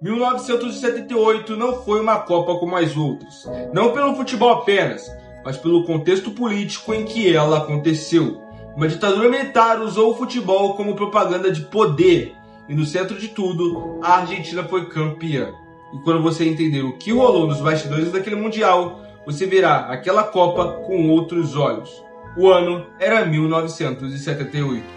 1978 não foi uma Copa como as outras, não pelo futebol apenas, mas pelo contexto político em que ela aconteceu. Uma ditadura militar usou o futebol como propaganda de poder, e no centro de tudo, a Argentina foi campeã. E quando você entender o que rolou nos bastidores daquele Mundial, você verá aquela Copa com outros olhos. O ano era 1978.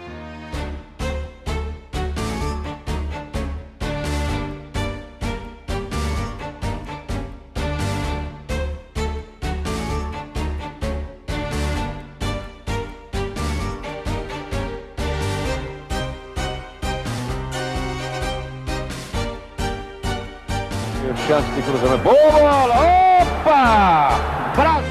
Chance de cruzamento. Boa bola! Opa! Brasil!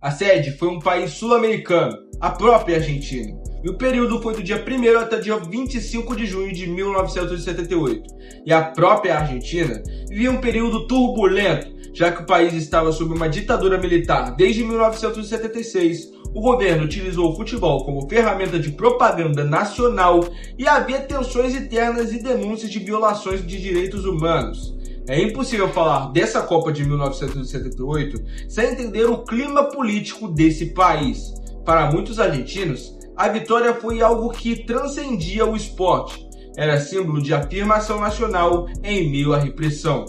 A sede foi um país sul-americano, a própria Argentina. E o período foi do dia 1º até dia 25 de junho de 1978. E a própria Argentina vivia um período turbulento, já que o país estava sob uma ditadura militar desde 1976. O governo utilizou o futebol como ferramenta de propaganda nacional e havia tensões internas e denúncias de violações de direitos humanos. É impossível falar dessa Copa de 1978 sem entender o clima político desse país. Para muitos argentinos, a vitória foi algo que transcendia o esporte. Era símbolo de afirmação nacional em meio à repressão.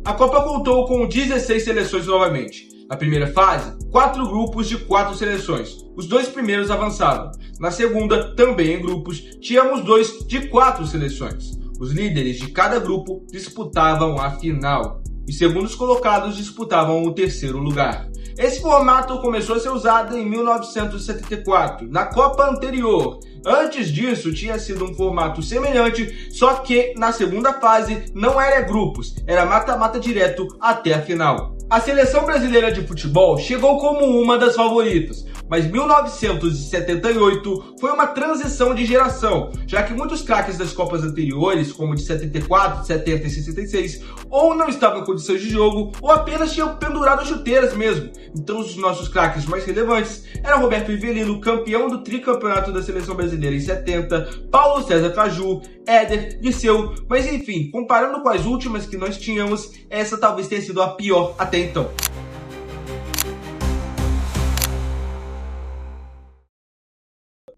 A Copa contou com 16 seleções novamente. Na primeira fase, 4 grupos de 4 seleções. Os 2 primeiros avançavam. Na segunda, também em grupos, tínhamos 2 de 4 seleções. Os líderes de cada grupo disputavam a final. Os segundos colocados disputavam o terceiro lugar. Esse formato começou a ser usado em 1974, na Copa anterior. Antes disso, tinha sido um formato semelhante, só que na segunda fase não era grupos, era mata-mata direto até a final. A seleção brasileira de futebol chegou como uma das favoritas, mas 1978 foi uma transição de geração, já que muitos craques das Copas anteriores, como de 74, 70 e 66, ou não estavam em condições de jogo, ou apenas tinham pendurado as chuteiras mesmo. Então os nossos craques mais relevantes eram Roberto Rivelino, campeão do tricampeonato da seleção brasileira em 70, Paulo César Caju, Éder, Liceu, mas enfim, comparando com as últimas que nós tínhamos, essa talvez tenha sido a pior até então.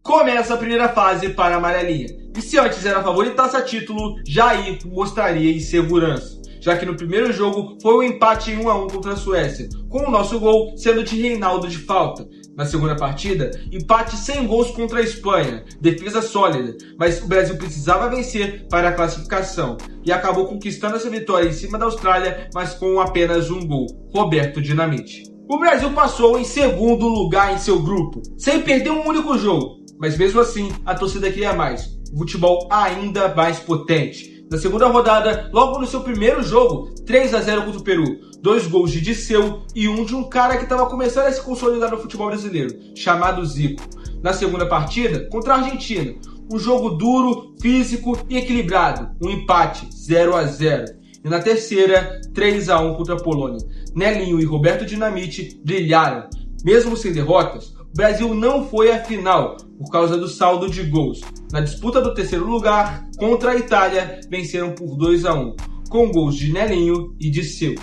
Começa a primeira fase para a amarelinha. E se antes era favoritaça a título, Jair mostraria insegurança, já que no primeiro jogo foi um empate em 1-1 contra a Suécia, com o nosso gol sendo de Reinaldo de falta. Na segunda partida, empate sem gols contra a Espanha, defesa sólida, mas o Brasil precisava vencer para a classificação e acabou conquistando essa vitória em cima da Austrália, mas com apenas um gol, Roberto Dinamite. O Brasil passou em segundo lugar em seu grupo, sem perder um único jogo, mas mesmo assim a torcida queria mais, o futebol ainda mais potente. Na segunda rodada, logo no seu primeiro jogo, 3-0 contra o Peru, 2 gols de Disseu e um de um cara que estava começando a se consolidar no futebol brasileiro, chamado Zico. Na segunda partida, contra a Argentina, um jogo duro, físico e equilibrado, um empate, 0-0. E na terceira, 3-1 contra a Polônia. Nelinho e Roberto Dinamite brilharam. Mesmo sem derrotas, o Brasil não foi à final por causa do saldo de gols. Na disputa do terceiro lugar, contra a Itália, venceram por 2-1, com gols de Nelinho e Disseu.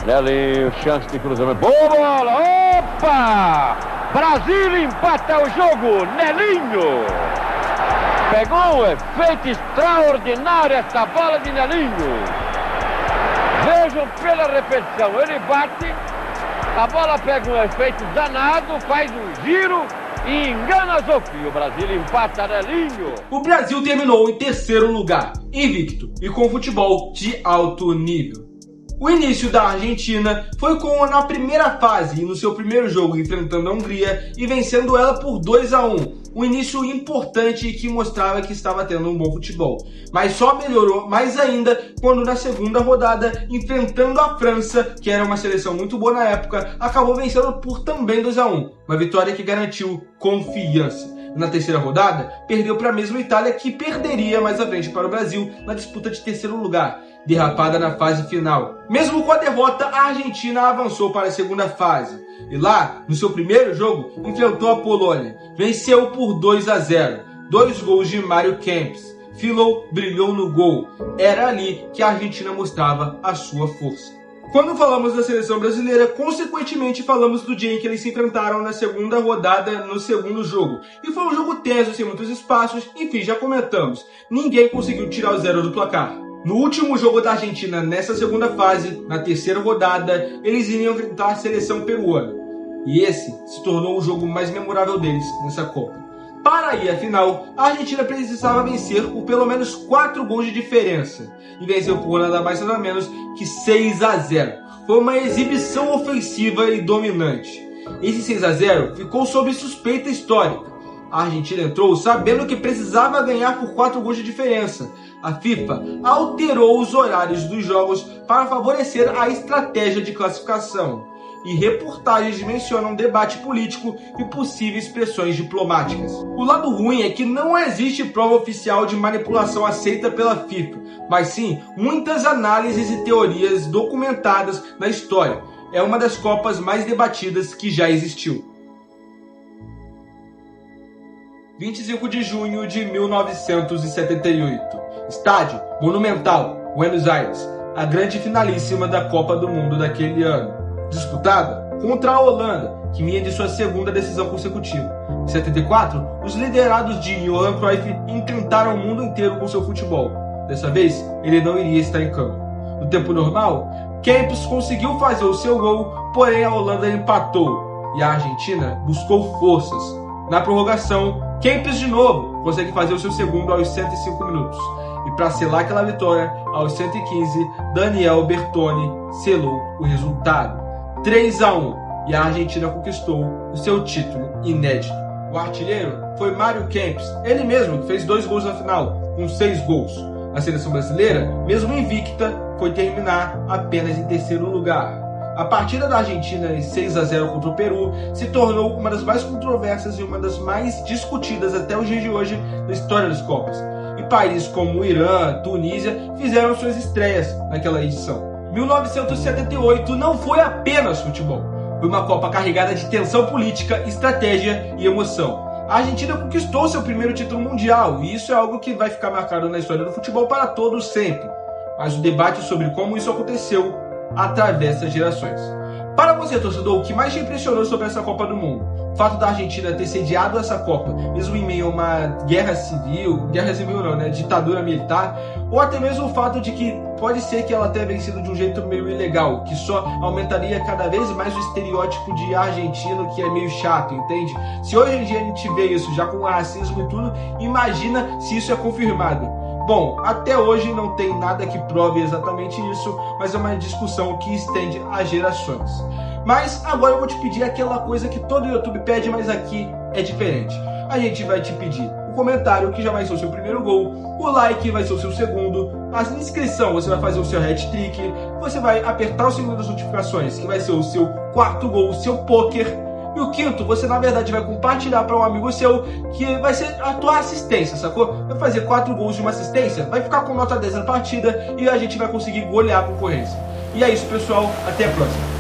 Nelinho, chance de cruzamento. Boa bola! Opa! Brasil empata o jogo. Nelinho! Pegou um efeito extraordinário essa bola de Nelinho. Vejam pela repetição. Ele bate, a bola pega um efeito danado, faz um giro e engana Zofi. O Brasil empata Nelinho. O Brasil terminou em terceiro lugar, invicto e com futebol de alto nível. O início da Argentina foi na primeira fase e no seu primeiro jogo enfrentando a Hungria e vencendo ela por 2-1. Um início importante que mostrava que estava tendo um bom futebol. Mas só melhorou mais ainda quando na segunda rodada, enfrentando a França, que era uma seleção muito boa na época, acabou vencendo por também 2-1. Uma vitória que garantiu confiança. Na terceira rodada, perdeu para a mesma Itália, que perderia mais à frente para o Brasil na disputa de terceiro lugar, derrapada na fase final. Mesmo com a derrota, a Argentina avançou para a segunda fase. E lá, no seu primeiro jogo, enfrentou a Polônia. Venceu por 2-0. 2 gols de Mário Kempes. Filou brilhou no gol. Era ali que a Argentina mostrava a sua força. Quando falamos da seleção brasileira, consequentemente falamos do dia em que eles se enfrentaram na segunda rodada no segundo jogo. E foi um jogo tenso, sem muitos espaços, enfim, já comentamos. Ninguém conseguiu tirar o 0 do placar. No último jogo da Argentina nessa segunda fase, na terceira rodada, eles iriam enfrentar a seleção peruana. E esse se tornou o jogo mais memorável deles nessa Copa. Para ir à final, a Argentina precisava vencer por pelo menos 4 gols de diferença. E venceu por nada mais nada menos que 6-0. Foi uma exibição ofensiva e dominante. Esse 6-0 ficou sob suspeita histórica. A Argentina entrou sabendo que precisava ganhar por 4 gols de diferença. A FIFA alterou os horários dos jogos para favorecer a estratégia de classificação. E reportagens mencionam debate político e possíveis pressões diplomáticas. O lado ruim é que não existe prova oficial de manipulação aceita pela FIFA, mas sim muitas análises e teorias documentadas na história. É uma das Copas mais debatidas que já existiu. 25 de junho de 1978. Estádio Monumental, Buenos Aires, a grande finalíssima da Copa do Mundo daquele ano. Disputada contra a Holanda, que vinha de sua segunda decisão consecutiva. Em 74, os liderados de Johan Cruyff encantaram o mundo inteiro com seu futebol. Dessa vez, ele não iria estar em campo. No tempo normal, Kempes conseguiu fazer o seu gol, porém a Holanda empatou e a Argentina buscou forças. Na prorrogação, Kempes de novo consegue fazer o seu segundo aos 105 minutos. E para selar aquela vitória, aos 115, Daniel Bertoni selou o resultado. 3-1, e a Argentina conquistou o seu título inédito. O artilheiro foi Mário Kempes, ele mesmo que fez 2 gols na final, com 6 gols. A seleção brasileira, mesmo invicta, foi terminar apenas em terceiro lugar. A partida da Argentina em 6-0 contra o Peru se tornou uma das mais controversas e uma das mais discutidas até os dias de hoje na história das Copas. E países como o Irã, Tunísia fizeram suas estreias naquela edição. 1978 não foi apenas futebol. Foi uma Copa carregada de tensão política, estratégia e emoção. A Argentina conquistou seu primeiro título mundial e isso é algo que vai ficar marcado na história do futebol para todos sempre. Mas o debate sobre como isso aconteceu atravessa gerações. Para você, torcedor, o que mais te impressionou sobre essa Copa do Mundo? O fato da Argentina ter sediado essa Copa, mesmo em meio a uma guerra civil não, né? Ditadura militar, ou até mesmo o fato de que pode ser que ela tenha vencido de um jeito meio ilegal, que só aumentaria cada vez mais o estereótipo de argentino que é meio chato, entende? Se hoje em dia a gente vê isso já com racismo e tudo, imagina se isso é confirmado. Bom, até hoje não tem nada que prove exatamente isso, mas é uma discussão que estende a gerações. Mas agora eu vou te pedir aquela coisa que todo YouTube pede, mas aqui é diferente. A gente vai te pedir o comentário, que já vai ser o seu primeiro gol, o like vai ser o seu segundo, a inscrição, você vai fazer o seu hat-trick, você vai apertar o sininho das notificações, que vai ser o seu 4º gol, o seu poker. E o 5º, você na verdade vai compartilhar para um amigo seu, que vai ser a tua assistência, sacou? Vai fazer 4 gols de uma assistência, vai ficar com nota 10 na partida e a gente vai conseguir golear a concorrência. E é isso, pessoal. Até a próxima.